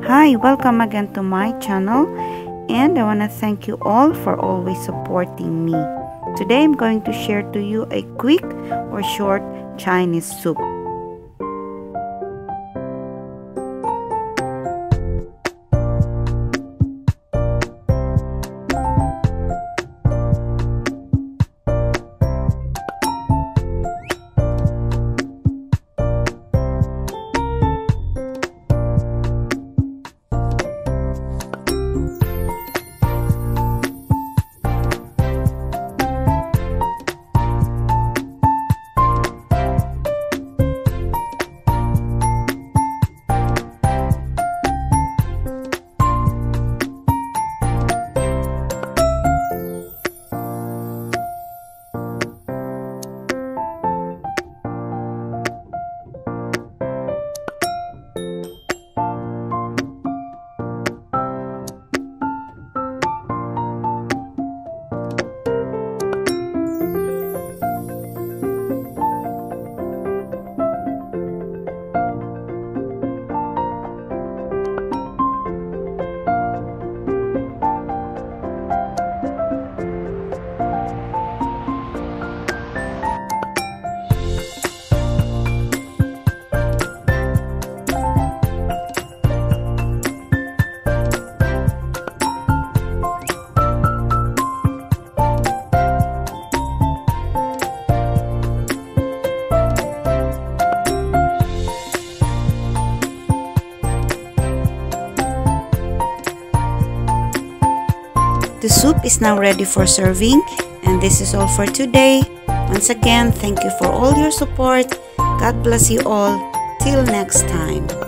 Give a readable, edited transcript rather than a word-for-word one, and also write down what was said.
Hi, welcome again to my channel, and I want to thank you all for always supporting me. Today I'm going to share to you a quick or short Chinese soup. The soup is now ready for serving, and this is all for today. Once again, thank you for all your support. God bless you all. Till next time.